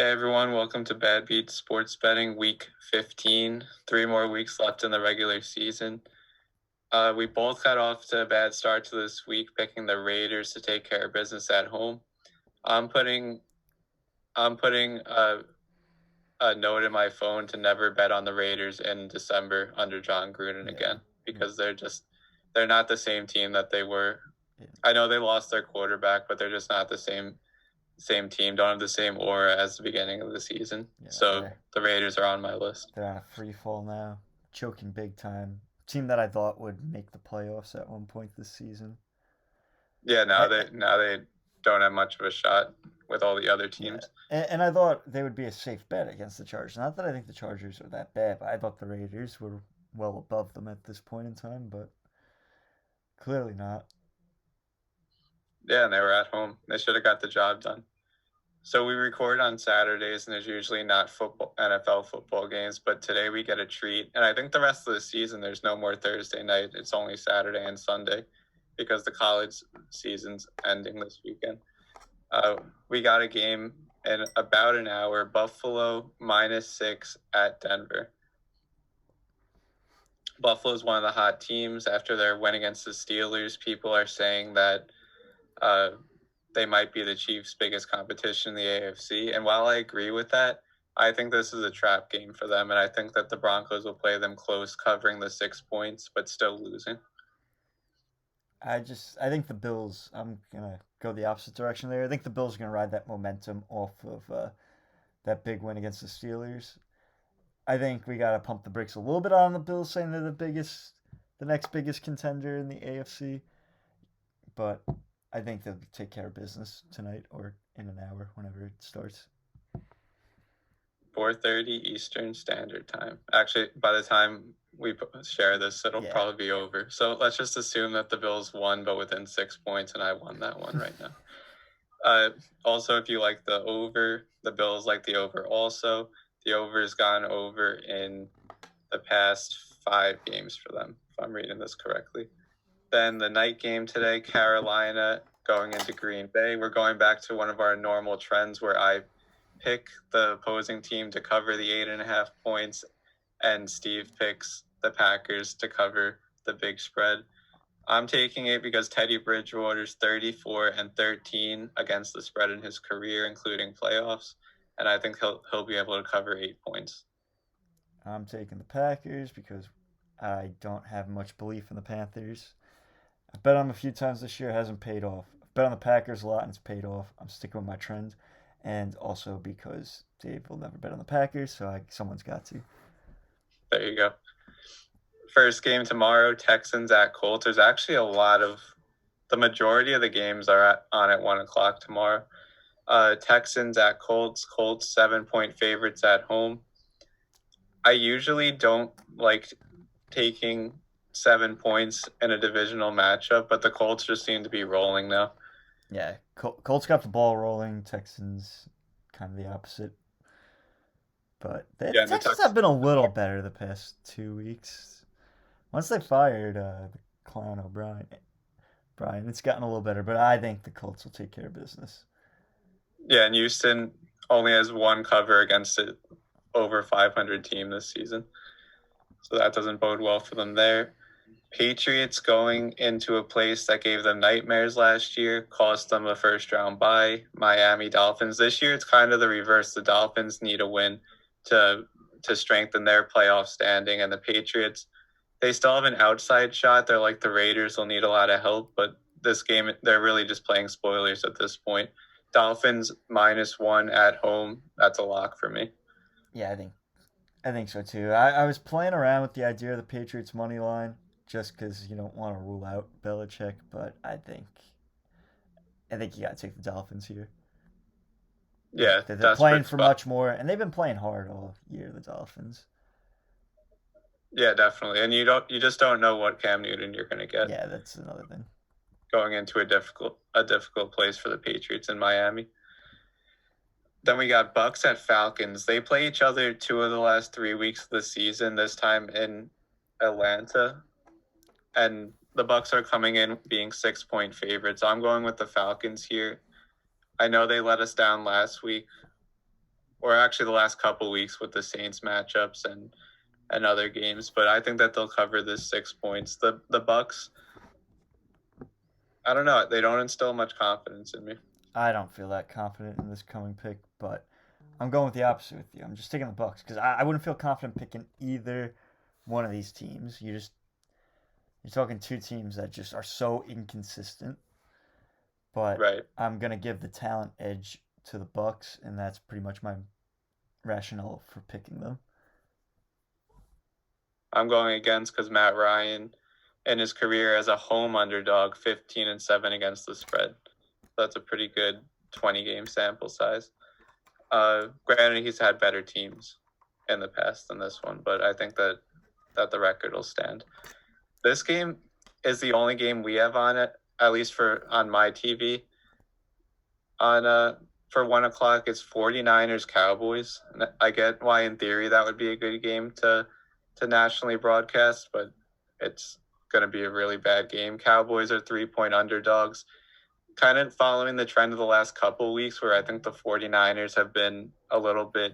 Hey everyone, welcome to Bad Beat Sports Betting Week 15. 3 more weeks left in the regular season. We both got off to a bad start to this week, picking the Raiders to take care of business at home. I'm putting I'm putting a note in my phone to never bet on the Raiders in December under John Gruden Yeah, again because they're not the same team that they were. yeah, I know they lost their quarterback, but they're just not the same team, don't have the same aura as the beginning of the season. yeah. So They're the Raiders are on my list. they're on a free fall now, choking big time. Team that I thought would make the playoffs at one point this season. Yeah, I, now they don't have much of a shot with all the other yeah, teams. and I thought they would be a safe bet against the Chargers. Not that I think the Chargers are that bad, but I thought the Raiders were well above them at this point in time, but clearly not. Yeah, and they were at home. They should have got the job done. So we record on Saturdays, and there's usually not football NFL football games, but today we get a treat. And I think the rest of the season there's no more Thursday night. It's only Saturday and Sunday because the college season's ending this weekend. We got a game in about an hour. Buffalo -6 at Denver. Buffalo is one of the hot teams after their win against the Steelers. People are saying that uh, they might be the Chiefs' biggest competition in the AFC. And while I agree with that, I think this is a trap game for them. And I think that the Broncos will play them close, covering the 6 points, but still losing. I think the Bills. I'm gonna go the opposite direction there. I think the Bills are gonna ride that momentum off of that big win against the Steelers. I think we got to pump the brakes a little bit on the Bills, saying they're the next biggest contender in the AFC. But I think they'll take care of business tonight or in an hour, whenever it starts. 4:30 Eastern Standard Time. Actually, by the time we share this, it'll Yeah, probably be over. So let's just assume that the Bills won, but within 6 points, and I won that one right now. Uh, Also, if you like the over, the Bills like the over also. The over has gone over in the past 5 games for them, if I'm reading this correctly. Then the night game today, Carolina going into Green Bay. We're going back to one of our normal trends where I pick the opposing team to cover the 8.5 points, and Steve picks the Packers to cover the big spread. I'm taking it because Teddy Bridgewater's 34-13 against the spread in his career, including playoffs, and I think he'll be able to cover 8 points. I'm taking the Packers because I don't have much belief in the Panthers. I've bet on them a few times this year, it hasn't paid off. I've bet on the Packers a lot and it's paid off. I'm sticking with my trend. And also because Dave will never bet on the Packers, so someone's got to. There you go. First game tomorrow, Texans at Colts. There's actually the majority of the games are on at 1 o'clock tomorrow. Texans at Colts. Colts 7 point favorites at home. I usually don't like taking 7 points in a divisional matchup, but the Colts just seem to be rolling now. Yeah, Colts got the ball rolling. Texans kind of the opposite. But the Yeah, and the Texans have Texans. been a little better the past 2 weeks. Once they fired the clown O'Brien, it's gotten a little better. But I think the Colts will take care of business. Yeah, and Houston only has one cover against it over 500 team this season, so that doesn't bode well for them there. Patriots going into a place that gave them nightmares last year, cost them a first round bye. Miami Dolphins. This year it's kind of the reverse. The Dolphins need a win to to strengthen their playoff standing, and the Patriots, they still have an outside shot. They're like the Raiders. They'll need a lot of help, but this game they're really just playing spoilers at this point. Dolphins -1 at home. That's a lock for me. Yeah, I think so too. I was playing around with the idea of the Patriots money line just because you don't want to rule out Belichick, but I think you got to take the Dolphins here. Yeah, They're playing desperate for spot. much more, and they've been playing hard all year. The Dolphins. Yeah, definitely. And you just don't know what Cam Newton you're going to get Yeah, that's another thing. going into a difficult place for the Patriots in Miami. Then we got Bucks at Falcons. They play each other 2 of the last 3 weeks of the season. This time in Atlanta, and the Bucks are coming in being 6 point favorites. I'm going with the Falcons here. I know they let us down last week or actually the last couple weeks with the Saints matchups and other games. But I think that they'll cover this 6 points. The Bucks, I don't know. They don't instill much confidence in me. I don't feel that confident in this coming pick, but I'm going with the opposite with you. I'm just taking the Bucks because I wouldn't feel confident picking either one of these teams. You're talking two teams that just are so inconsistent. But Right. I'm gonna give the talent edge to the Bucks, and that's pretty much my rationale for picking them. I'm going against because Matt Ryan in his career as a home underdog, 15-7 against the spread. That's a pretty good 20-game sample size. Granted, he's had better teams in the past than this one, but I think that the record will stand. This game is the only game we have on it, at least on my TV. For 1:00, it's 49ers Cowboys. And I get why in theory that would be a good game to nationally broadcast, but it's going to be a really bad game. Cowboys are 3-point underdogs, kind of following the trend of the last couple weeks where I think the 49ers have been a little bit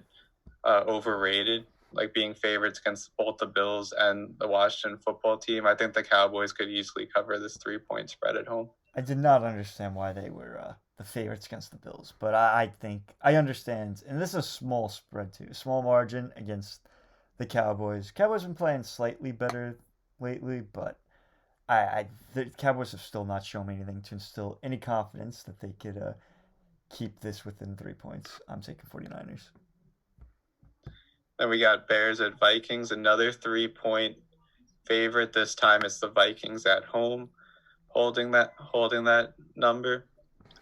overrated, like being favorites against both the Bills and the Washington football team. I think the Cowboys could easily cover this 3-point spread at home. I did not understand why they were the favorites against the Bills, but I think I understand. And this is a small spread too, small margin against the Cowboys. Cowboys have been playing slightly better lately, but the Cowboys have still not shown me anything to instill any confidence that they could keep this within 3 points. I'm taking 49ers. Then we got Bears at Vikings, another 3-point favorite. This time it's the Vikings at home, holding that number.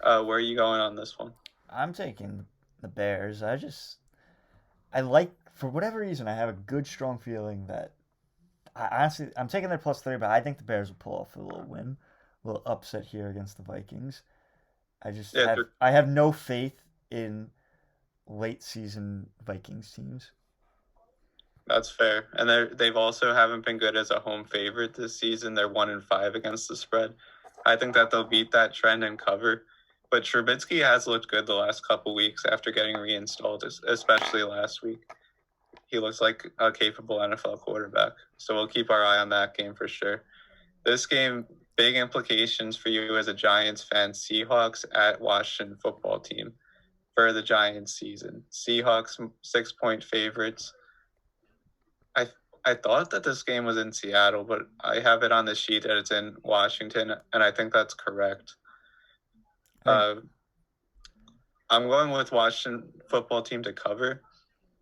Where are you going on this one? I'm taking the Bears. I like, for whatever reason, I have a good, strong feeling that I'm taking their +3, but I think the Bears will pull off a little win, a little upset here against the Vikings. I have no faith in late season Vikings teams. That's fair, and they've also haven't been good as a home favorite this season. They're 1-5 against the spread. I think that they'll beat that trend and cover. But Trubisky has looked good the last couple weeks after getting reinstalled, especially last week. He looks like a capable NFL quarterback. So we'll keep our eye on that game for sure. This game, big implications for you as a Giants fan. Seahawks at Washington football team for the Giants season. Seahawks 6-point favorites. I thought that this game was in Seattle, but I have it on the sheet that it's in Washington, and I think that's correct. I'm going with Washington football team to cover,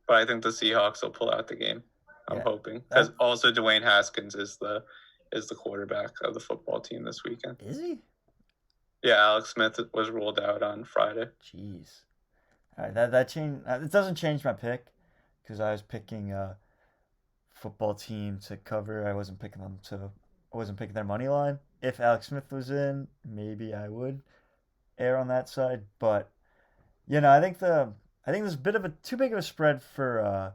but I think the Seahawks will pull out the game. I'm hoping, because also Dwayne Haskins is the quarterback of the football team this weekend. Is he? Yeah, Alex Smith was ruled out on Friday. Jeez. All right, that change. It doesn't change my pick because I was picking a football team to cover. I wasn't picking their money line. If Alex Smith was in, maybe I would err on that side. But I think there's a bit of too big of a spread for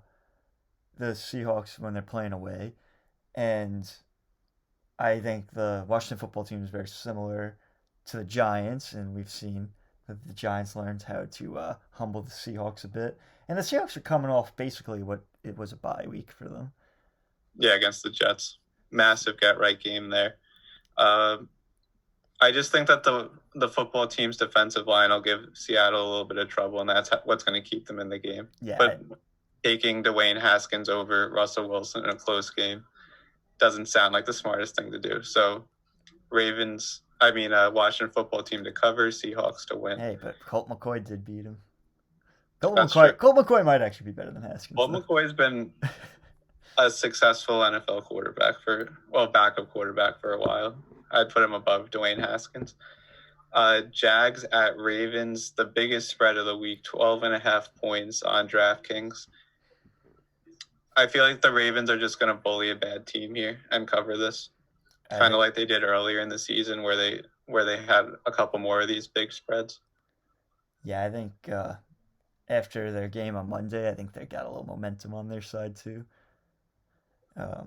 the Seahawks when they're playing away, and I think the Washington football team is very similar to the Giants, and we've seen that the Giants learned how to humble the Seahawks a bit. And the Seahawks are coming off basically what it was a bye week for them. Yeah, against the Jets. Massive get-right game there. I just think that the football team's defensive line will give Seattle a little bit of trouble, and that's what's going to keep them in the game. Yeah. But taking Dwayne Haskins over Russell Wilson in a close game doesn't sound like the smartest thing to do. So Washington football team to cover, Seahawks to win. Hey, but Colt McCoy did beat him. Colt McCoy might actually be better than Haskins. Colt McCoy's been a successful NFL backup quarterback for a while. I'd put him above Dwayne Haskins. Jags at Ravens, the biggest spread of the week, 12.5 points on DraftKings. I feel like the Ravens are just going to bully a bad team here and cover this, kind of like they did earlier in the season where they had a couple more of these big spreads. Yeah, I think after their game on Monday, I think they got a little momentum on their side too.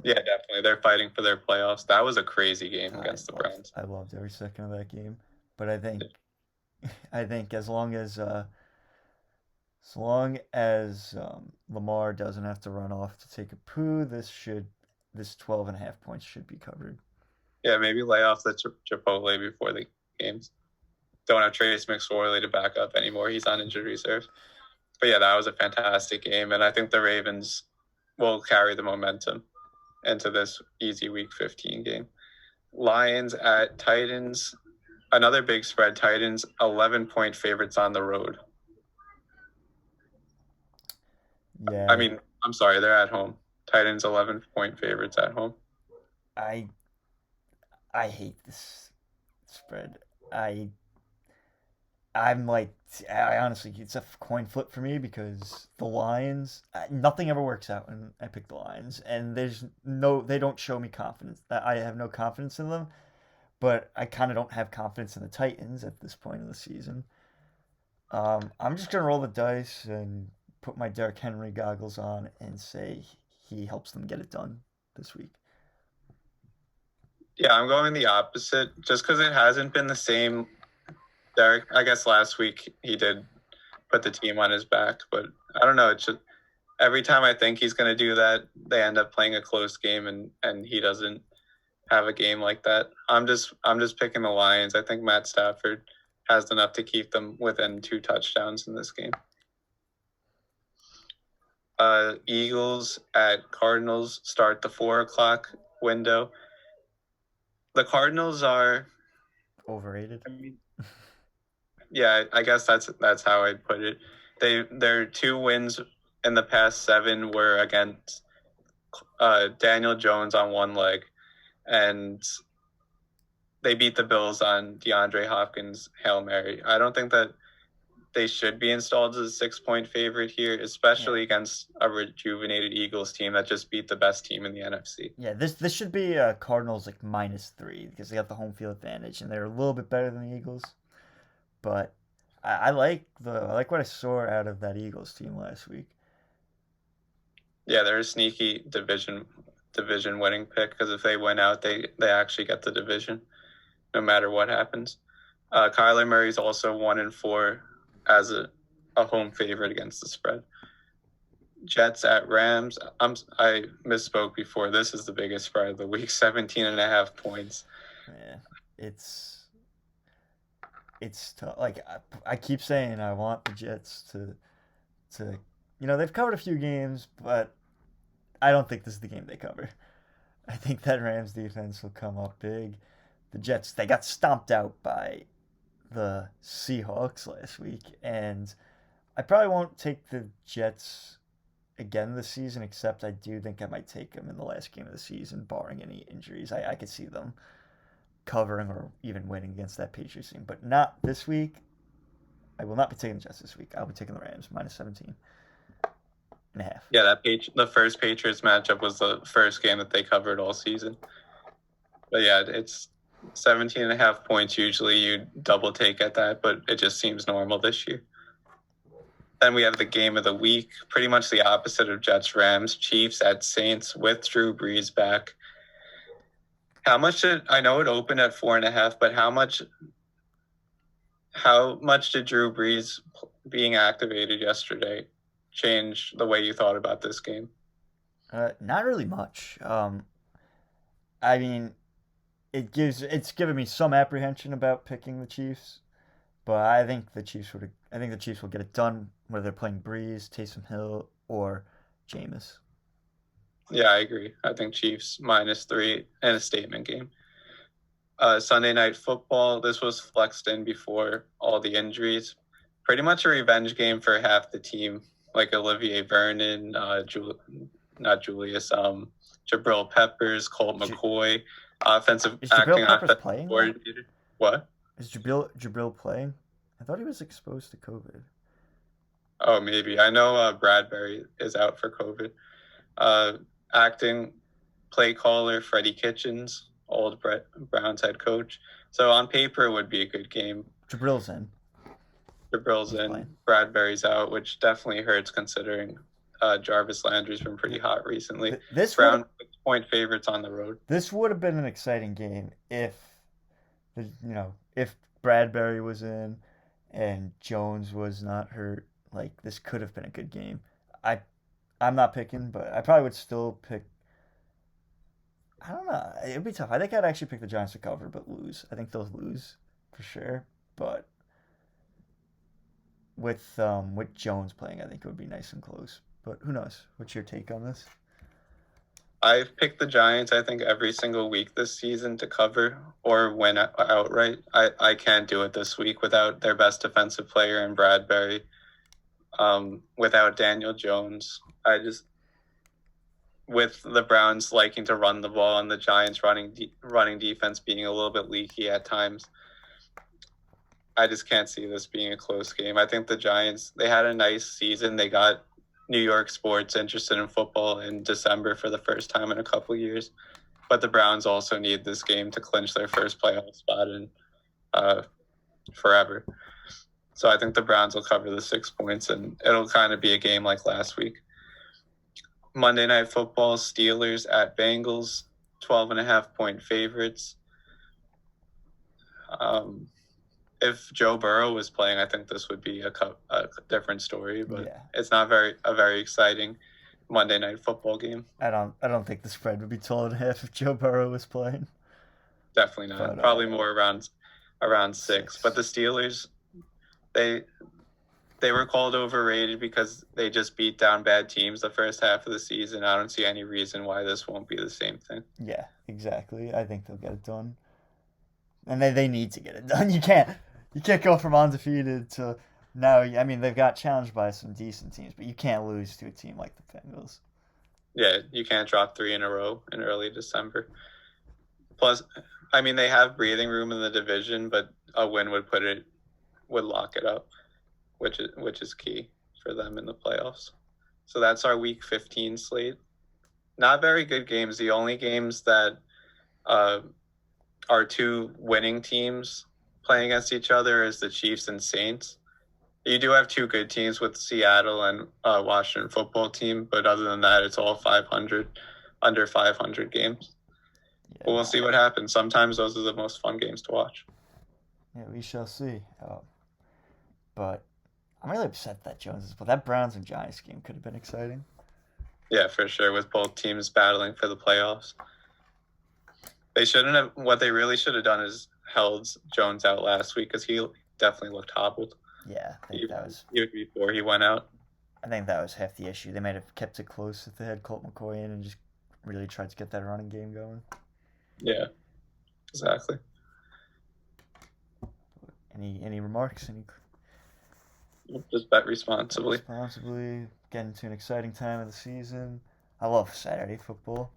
Yeah, definitely. They're fighting for their playoffs. That was a crazy game against the Browns. I loved every second of that game. But I think as long as As long as Lamar doesn't have to run off to take a poo, this 12.5 points should be covered. Yeah, maybe lay off the Chipotle before the games. Don't have Trace McSorley to back up anymore. He's on injured reserve. But yeah, that was a fantastic game, and I think the Ravens will carry the momentum into this easy Week 15 game. Lions at Titans. Another big spread. Titans 11-point favorites on the road. Yeah. I mean, I'm sorry, they're at home. Titans 11-point favorites at home. I hate this spread. I'm like, I honestly, it's a coin flip for me because the Lions, nothing ever works out when I pick the Lions, and they don't show me confidence. I have no confidence in them, but I kind of don't have confidence in the Titans at this point in the season. I'm just gonna roll the dice and put my Derrick Henry goggles on and say he helps them get it done this week. Yeah, I'm going the opposite just because it hasn't been the same. Derek, I guess last week he did put the team on his back, but I don't know. It's just every time I think he's going to do that, they end up playing a close game, and he doesn't have a game like that. I'm just picking the Lions. I think Matt Stafford has enough to keep them within 2 touchdowns in this game. Eagles at Cardinals start the 4:00 window. The Cardinals are overrated. I mean, yeah, I guess that's how I'd put it. Their 2 wins in the past 7 were against Daniel Jones on one leg, and they beat the Bills on DeAndre Hopkins' Hail Mary. I don't think that they should be installed as a 6-point favorite here, especially against a rejuvenated Eagles team that just beat the best team in the NFC. Yeah, this should be Cardinals like -3 because they got the home field advantage and they're a little bit better than the Eagles. But I like what I saw out of that Eagles team last week. Yeah, they're a sneaky division winning pick because if they win out, they actually get the division, no matter what happens. Kyler Murray's also 1-4 as a home favorite against the spread. Jets at Rams. I misspoke before. This is the biggest spread of the week, 17.5 points. Yeah, it's tough. Like I keep saying, I want the Jets to they've covered a few games, but I don't think this is the game they cover. I think that Rams defense will come up big. The Jets, they got stomped out by the Seahawks last week, and I probably won't take the Jets again this season, except I do think I might take them in the last game of the season, barring any injuries. I could see them covering or even winning against that Patriots team, but not this week. I will not be taking the Jets this week. I'll be taking the Rams -17.5. Yeah, the first Patriots matchup was the first game that they covered all season. But yeah, it's 17.5 points. Usually you double take at that, but it just seems normal this year. Then we have the game of the week, pretty much the opposite of Jets Rams. Chiefs at Saints with Drew Brees back. I know it opened at 4.5, but how much did Drew Brees being activated yesterday change the way you thought about this game? Not really much. I mean, it's given me some apprehension about picking the Chiefs, but I think the Chiefs will get it done whether they're playing Brees, Taysom Hill, or Jameis. Yeah, I agree. I think Chiefs -3 and a statement game. Sunday Night Football. This was flexed in before all the injuries. Pretty much a revenge game for half the team, like Olivier Vernon, Jabril Peppers, Colt McCoy, Is Jabril Peppers playing? Coordinator. What? Is Jabril playing? I thought he was exposed to COVID. Oh, maybe. I know Bradbury is out for COVID. Acting play caller Freddie Kitchens, old Browns head coach. So on paper, it would be a good game. Jabril's in. Bradbury's out, which definitely hurts considering Jarvis Landry's been pretty hot recently. This Brown 6-point favorites on the road. This would have been an exciting game if Bradbury was in and Jones was not hurt like this could have been a good game. I'm not picking, but I probably would still pick. I don't know. It'd be tough. I think I'd actually pick the Giants to cover, but lose. I think they'll lose for sure. But with Jones playing, I think it would be nice and close. But who knows? What's your take on this? I've picked the Giants, I think, every single week this season to cover or win outright. I can't do it this week without their best defensive player in Bradbury, without Daniel Jones. With the Browns liking to run the ball and the Giants running defense being a little bit leaky at times, I just can't see this being a close game. I think the Giants, they had a nice season. They got New York sports interested in football in December for the first time in a couple of years. But the Browns also need this game to clinch their first playoff spot in forever. So I think the Browns will cover the 6 points, and it'll kind of be a game like last week. Monday Night Football, Steelers at Bengals, 12.5-point favorites. If Joe Burrow was playing, I think this would be a different story, but Yeah. it's not a very exciting Monday Night Football game. I don't think the spread would be 12.5 if Joe Burrow was playing. Definitely not. But, Probably more around 6. But the Steelers, they were called overrated because they just beat down bad teams the first half of the season. I don't see any reason why this won't be the same thing. Yeah, exactly. I think they'll get it done, and they need to get it done. You can't go from undefeated to now. I mean, they've got challenged by some decent teams, but you can't lose to a team like the Bengals. Yeah, you can't drop 3 in a row in early December. Plus, I mean, they have breathing room in the division, but a win would lock it up, which is key for them in the playoffs. So that's our Week 15 slate. Not very good games. The only games that are two winning teams playing against each other is the Chiefs and Saints. You do have two good teams with Seattle and Washington football team, but other than that, it's all 500, under 500 games. Yeah, But we'll see what happens. Sometimes those are the most fun games to watch. Yeah, we shall see. But I'm really upset that Jones but that Browns and Giants game could have been exciting. Yeah, for sure, with both teams battling for the playoffs. They shouldn't have. What they really should have done is held Jones out last week because he definitely looked hobbled. Yeah, I think that was even before he went out. I think that was half the issue. They might have kept it close if they had Colt McCoy in and just really tried to get that running game going. Yeah, exactly. Any remarks? Just bet responsibly. Responsibly, getting to an exciting time of the season. I love Saturday football.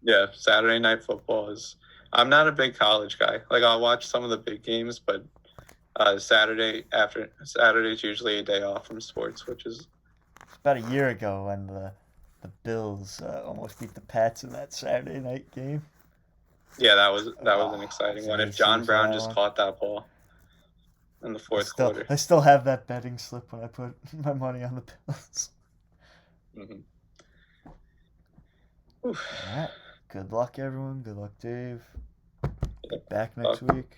Yeah, Saturday night football is. I'm not a big college guy. Like I'll watch some of the big games, but Saturday's usually a day off from sports, which is. It's about a year ago when the Bills almost beat the Pats in that Saturday night game. Yeah, that was an exciting one. If John Brown just caught that ball in the fourth quarter. I still have that betting slip when I put my money on the Bills. Mm-hmm. All right. Good luck, everyone. Good luck, Dave. Back next week.